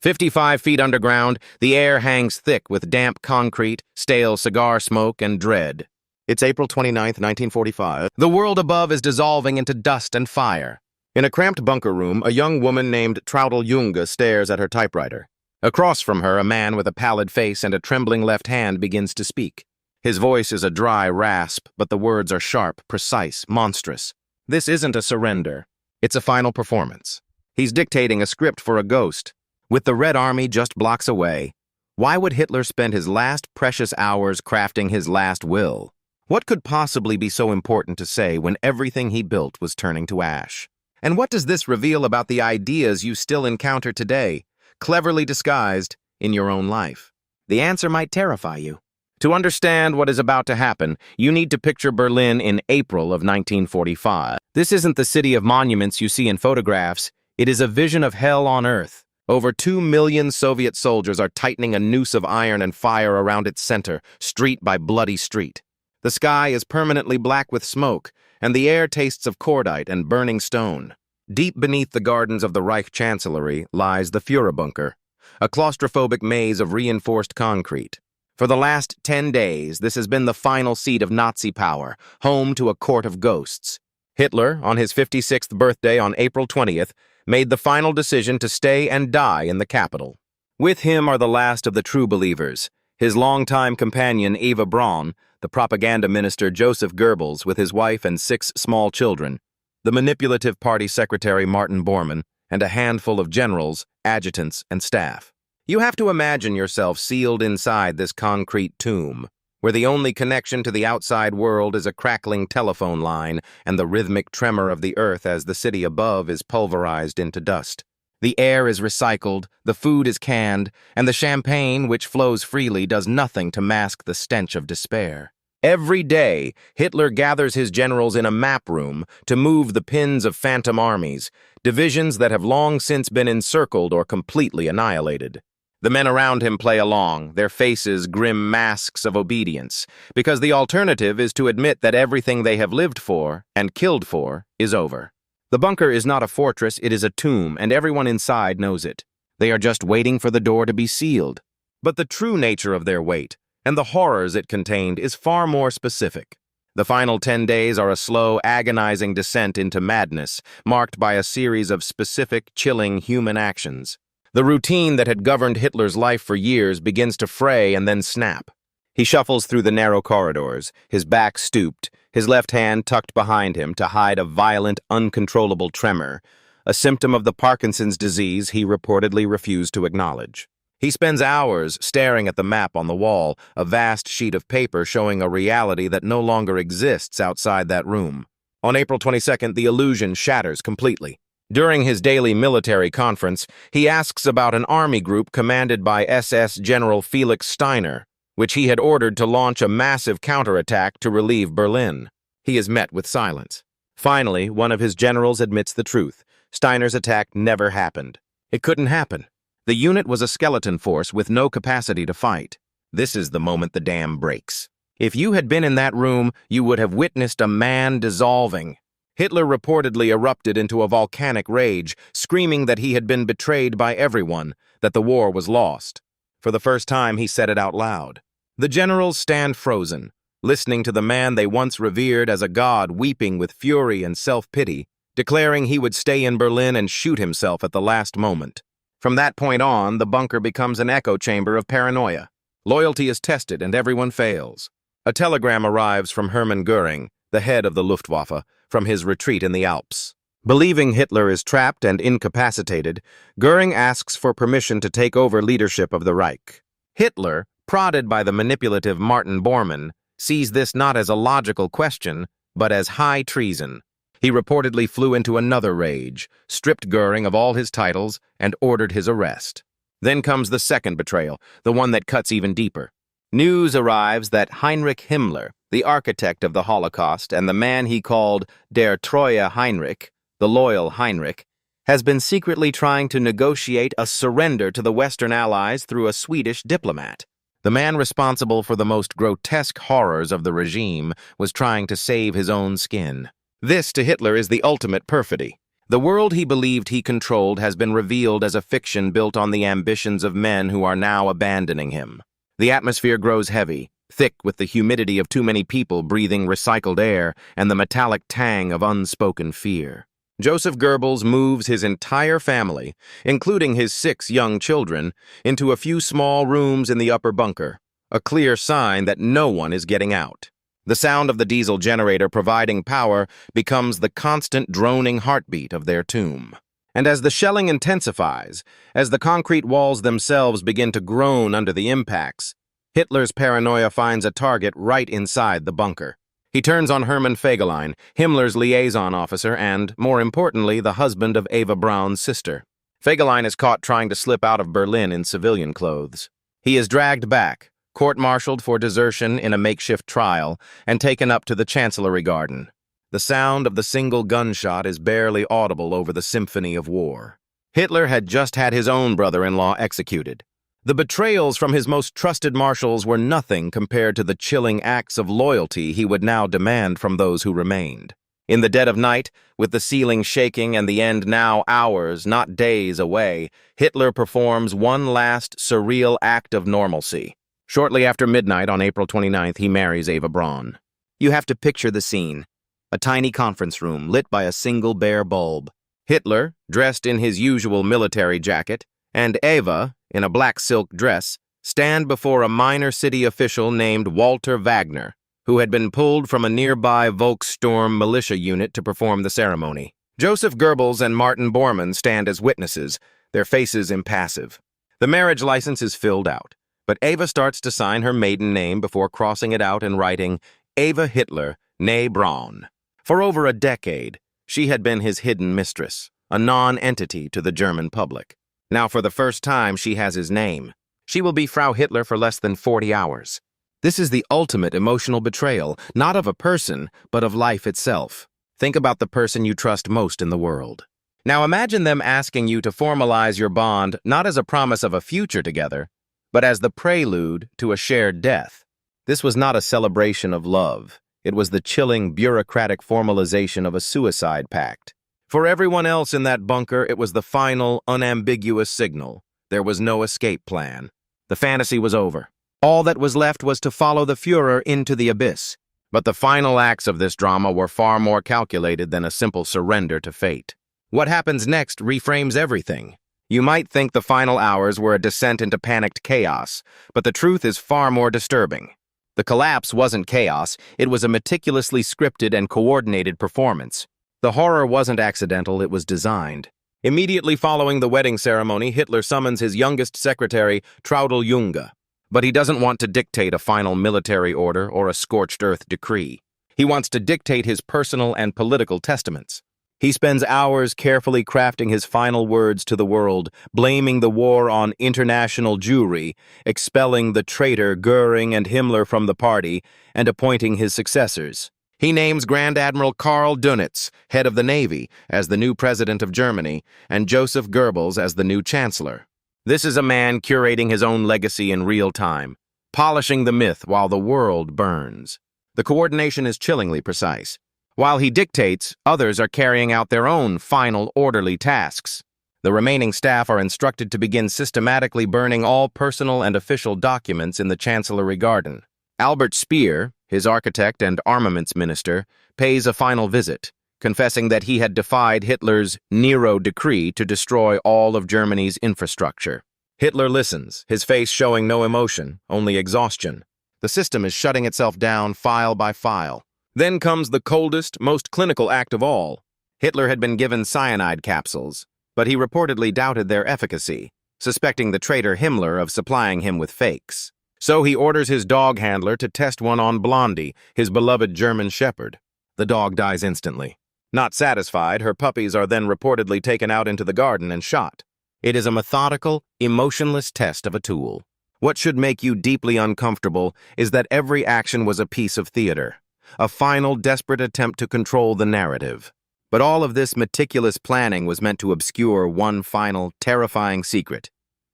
55 feet underground, the air hangs thick with damp concrete, stale cigar smoke, and dread. It's April 29th, 1945. The world above is dissolving into dust and fire. In a cramped bunker room, a young woman named Traudl Junge stares at her typewriter. Across from her, a man with a pallid face and a trembling left hand begins to speak. His voice is a dry rasp, but the words are sharp, precise, monstrous. This isn't a surrender. It's a final performance. He's dictating a script for a ghost. With the Red Army just blocks away, why would Hitler spend his last precious hours crafting his last will? What could possibly be so important to say when everything he built was turning to ash? And what does this reveal about the ideas you still encounter today, cleverly disguised in your own life? The answer might terrify you. To understand what is about to happen, you need to picture Berlin in April of 1945. This isn't the city of monuments you see in photographs. It is a vision of hell on earth. Over 2 million Soviet soldiers are tightening a noose of iron and fire around its center, street by bloody street. The sky is permanently black with smoke, and the air tastes of cordite and burning stone. Deep beneath the gardens of the Reich Chancellery lies the Führerbunker, a claustrophobic maze of reinforced concrete. For the last 10 days, this has been the final seat of Nazi power, home to a court of ghosts. Hitler, on his 56th birthday on April 20th, made the final decision to stay and die in the capital. With him are the last of the true believers, his longtime companion Eva Braun, the propaganda minister Joseph Goebbels with his wife and 6 small children, the manipulative party secretary Martin Bormann, and a handful of generals, adjutants, and staff. You have to imagine yourself sealed inside this concrete tomb, where the only connection to the outside world is a crackling telephone line and the rhythmic tremor of the earth as the city above is pulverized into dust. The air is recycled, the food is canned, and the champagne, which flows freely, does nothing to mask the stench of despair. Every day, Hitler gathers his generals in a map room to move the pins of phantom armies, divisions that have long since been encircled or completely annihilated. The men around him play along, their faces grim masks of obedience, because the alternative is to admit that everything they have lived for and killed for is over. The bunker is not a fortress, it is a tomb, and everyone inside knows it. They are just waiting for the door to be sealed. But the true nature of their wait, and the horrors it contained, is far more specific. The final 10 days are a slow, agonizing descent into madness, marked by a series of specific, chilling human actions. The routine that had governed Hitler's life for years begins to fray and then snap. He shuffles through the narrow corridors, his back stooped, his left hand tucked behind him to hide a violent, uncontrollable tremor, a symptom of the Parkinson's disease he reportedly refused to acknowledge. He spends hours staring at the map on the wall, a vast sheet of paper showing a reality that no longer exists outside that room. On April 22nd, the illusion shatters completely. During his daily military conference, he asks about an army group commanded by SS General Felix Steiner, which he had ordered to launch a massive counterattack to relieve Berlin. He is met with silence. Finally, one of his generals admits the truth. Steiner's attack never happened. It couldn't happen. The unit was a skeleton force with no capacity to fight. This is the moment the dam breaks. If you had been in that room, you would have witnessed a man dissolving. Hitler reportedly erupted into a volcanic rage, screaming that he had been betrayed by everyone, that the war was lost. For the first time, he said it out loud. The generals stand frozen, listening to the man they once revered as a god weeping with fury and self-pity, declaring he would stay in Berlin and shoot himself at the last moment. From that point on, the bunker becomes an echo chamber of paranoia. Loyalty is tested and everyone fails. A telegram arrives from Hermann Göring, the head of the Luftwaffe, from his retreat in the Alps. Believing Hitler is trapped and incapacitated, Göring asks for permission to take over leadership of the Reich. Hitler, prodded by the manipulative Martin Bormann, sees this not as a logical question, but as high treason. He reportedly flew into another rage, stripped Göring of all his titles, and ordered his arrest. Then comes the second betrayal, the one that cuts even deeper. News arrives that Heinrich Himmler, the architect of the Holocaust and the man he called Der Treue Heinrich, the loyal Heinrich, has been secretly trying to negotiate a surrender to the Western Allies through a Swedish diplomat. The man responsible for the most grotesque horrors of the regime was trying to save his own skin. This, to Hitler, is the ultimate perfidy. The world he believed he controlled has been revealed as a fiction built on the ambitions of men who are now abandoning him. The atmosphere grows heavy, thick with the humidity of too many people breathing recycled air and the metallic tang of unspoken fear. Joseph Goebbels moves his entire family, including his 6 young children, into a few small rooms in the upper bunker, a clear sign that no one is getting out. The sound of the diesel generator providing power becomes the constant droning heartbeat of their tomb. And as the shelling intensifies, as the concrete walls themselves begin to groan under the impacts, Hitler's paranoia finds a target right inside the bunker. He turns on Hermann Fegelein, Himmler's liaison officer and, more importantly, the husband of Eva Braun's sister. Fegelein is caught trying to slip out of Berlin in civilian clothes. He is dragged back, court-martialed for desertion in a makeshift trial, and taken up to the Chancellery Garden. The sound of the single gunshot is barely audible over the symphony of war. Hitler had just had his own brother-in-law executed. The betrayals from his most trusted marshals were nothing compared to the chilling acts of loyalty he would now demand from those who remained. In the dead of night, with the ceiling shaking and the end now hours, not days away, Hitler performs one last surreal act of normalcy. Shortly after midnight on April 29th, he marries Eva Braun. You have to picture the scene. A tiny conference room lit by a single bare bulb. Hitler, dressed in his usual military jacket, and Eva, in a black silk dress, stand before a minor city official named Walter Wagner, who had been pulled from a nearby Volkssturm militia unit to perform the ceremony. Joseph Goebbels and Martin Bormann stand as witnesses, their faces impassive. The marriage license is filled out, but Eva starts to sign her maiden name before crossing it out and writing, Eva Hitler, née Braun. For over a decade, she had been his hidden mistress, a non-entity to the German public. Now, for the first time, she has his name. She will be Frau Hitler for less than 40 hours. This is the ultimate emotional betrayal, not of a person, but of life itself. Think about the person you trust most in the world. Now imagine them asking you to formalize your bond not as a promise of a future together, but as the prelude to a shared death. This was not a celebration of love. It was the chilling, bureaucratic formalization of a suicide pact. For everyone else in that bunker, it was the final, unambiguous signal. There was no escape plan. The fantasy was over. All that was left was to follow the Führer into the abyss. But the final acts of this drama were far more calculated than a simple surrender to fate. What happens next reframes everything. You might think the final hours were a descent into panicked chaos, but the truth is far more disturbing. The collapse wasn't chaos, it was a meticulously scripted and coordinated performance. The horror wasn't accidental, it was designed. Immediately following the wedding ceremony, Hitler summons his youngest secretary, Traudl Junge. But he doesn't want to dictate a final military order or a scorched earth decree. He wants to dictate his personal and political testaments. He spends hours carefully crafting his final words to the world, blaming the war on international Jewry, expelling the traitor Goering and Himmler from the party, and appointing his successors. He names Grand Admiral Karl Dönitz, head of the Navy, as the new president of Germany, and Joseph Goebbels as the new chancellor. This is a man curating his own legacy in real time, polishing the myth while the world burns. The coordination is chillingly precise. While he dictates, others are carrying out their own final orderly tasks. The remaining staff are instructed to begin systematically burning all personal and official documents in the Chancellery Garden. Albert Speer, his architect and armaments minister, pays a final visit, confessing that he had defied Hitler's Nero decree to destroy all of Germany's infrastructure. Hitler listens, his face showing no emotion, only exhaustion. The system is shutting itself down file by file. Then comes the coldest, most clinical act of all. Hitler had been given cyanide capsules, but he reportedly doubted their efficacy, suspecting the traitor Himmler of supplying him with fakes. So he orders his dog handler to test one on Blondie, his beloved German shepherd. The dog dies instantly. Not satisfied, her puppies are then reportedly taken out into the garden and shot. It is a methodical, emotionless test of a tool. What should make you deeply uncomfortable is that every action was a piece of theater, a final, desperate attempt to control the narrative. But all of this meticulous planning was meant to obscure one final, terrifying secret: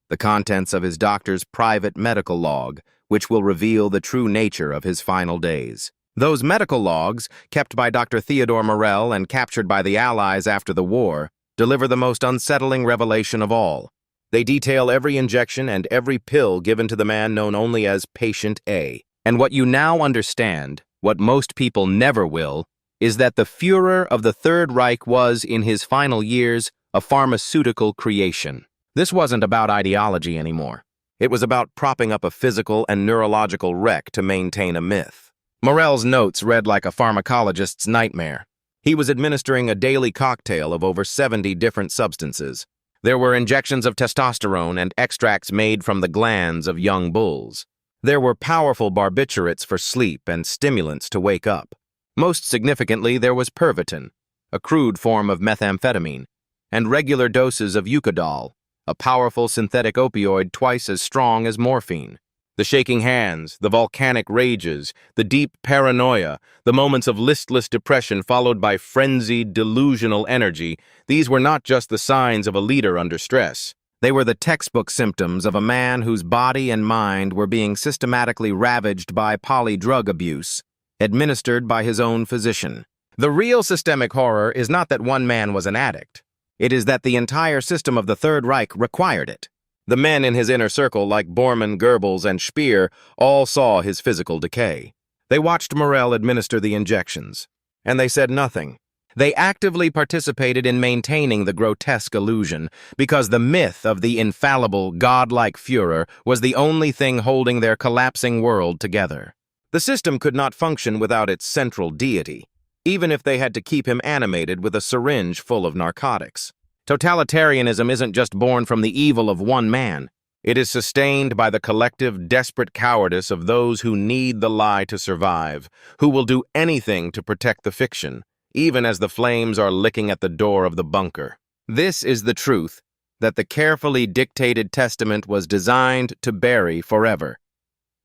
the contents of his doctor's private medical log, which will reveal the true nature of his final days. Those medical logs, kept by Dr. Theodore Morell and captured by the Allies after the war, deliver the most unsettling revelation of all. They detail every injection and every pill given to the man known only as Patient A. And what you now understand, what most people never will, is that the Führer of the Third Reich was, in his final years, a pharmaceutical creation. This wasn't about ideology anymore. It was about propping up a physical and neurological wreck to maintain a myth. Morell's notes read like a pharmacologist's nightmare. He was administering a daily cocktail of over 70 different substances. There were injections of testosterone and extracts made from the glands of young bulls. There were powerful barbiturates for sleep and stimulants to wake up. Most significantly, there was Pervitin, a crude form of methamphetamine, and regular doses of Eucadol, a powerful synthetic opioid twice as strong as morphine. The shaking hands, the volcanic rages, the deep paranoia, the moments of listless depression followed by frenzied, delusional energy, these were not just the signs of a leader under stress. They were the textbook symptoms of a man whose body and mind were being systematically ravaged by poly-drug abuse, administered by his own physician. The real systemic horror is not that one man was an addict. It is that the entire system of the Third Reich required it. The men in his inner circle, like Bormann, Goebbels, and Speer, all saw his physical decay. They watched Morell administer the injections, and they said nothing. They actively participated in maintaining the grotesque illusion, because the myth of the infallible, godlike Führer was the only thing holding their collapsing world together. The system could not function without its central deity, even if they had to keep him animated with a syringe full of narcotics. Totalitarianism isn't just born from the evil of one man. It is sustained by the collective, desperate cowardice of those who need the lie to survive, who will do anything to protect the fiction, even as the flames are licking at the door of the bunker. This is the truth that the carefully dictated testament was designed to bury forever.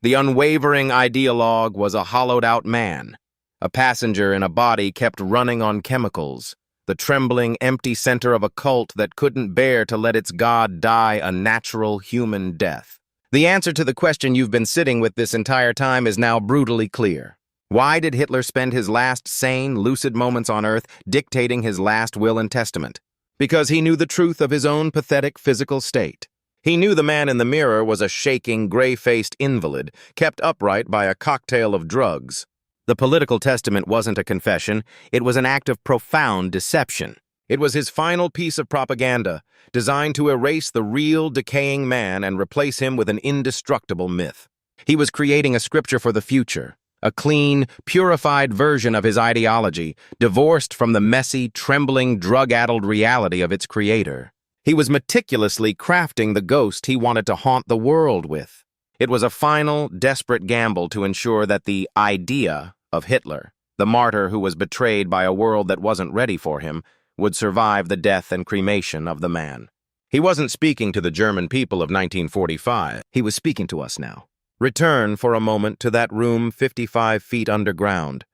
The unwavering ideologue was a hollowed-out man, a passenger in a body kept running on chemicals, the trembling, empty center of a cult that couldn't bear to let its god die a natural human death. The answer to the question you've been sitting with this entire time is now brutally clear. Why did Hitler spend his last sane, lucid moments on Earth dictating his last will and testament? Because he knew the truth of his own pathetic physical state. He knew the man in the mirror was a shaking, gray-faced invalid, kept upright by a cocktail of drugs. The political testament wasn't a confession, it was an act of profound deception. It was his final piece of propaganda, designed to erase the real, decaying man and replace him with an indestructible myth. He was creating a scripture for the future, a clean, purified version of his ideology, divorced from the messy, trembling, drug-addled reality of its creator. He was meticulously crafting the ghost he wanted to haunt the world with. It was a final, desperate gamble to ensure that the idea of Hitler, the martyr who was betrayed by a world that wasn't ready for him, would survive the death and cremation of the man. He wasn't speaking to the German people of 1945. He was speaking to us now. Return for a moment to that room 55 feet underground,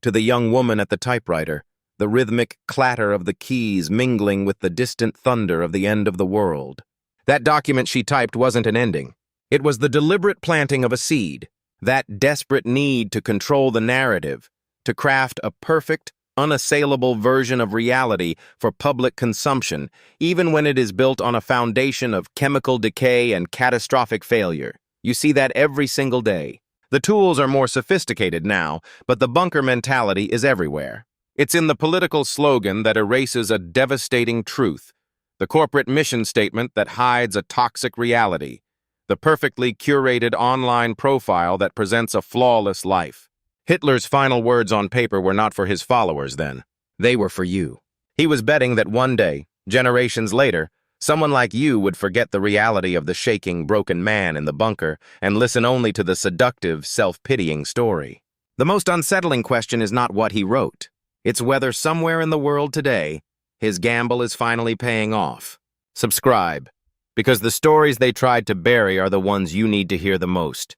to the young woman at the typewriter, the rhythmic clatter of the keys mingling with the distant thunder of the end of the world. That document she typed wasn't an ending. It was the deliberate planting of a seed. That desperate need to control the narrative, to craft a perfect, unassailable version of reality for public consumption, even when it is built on a foundation of chemical decay and catastrophic failure. You see that every single day. The tools are more sophisticated now, but the bunker mentality is everywhere. It's in the political slogan that erases a devastating truth, the corporate mission statement that hides a toxic reality, the perfectly curated online profile that presents a flawless life. Hitler's final words on paper were not for his followers then. They were for you. He was betting that one day, generations later, someone like you would forget the reality of the shaking, broken man in the bunker and listen only to the seductive, self-pitying story. The most unsettling question is not what he wrote. It's whether somewhere in the world today, his gamble is finally paying off. Subscribe, because the stories they tried to bury are the ones you need to hear the most.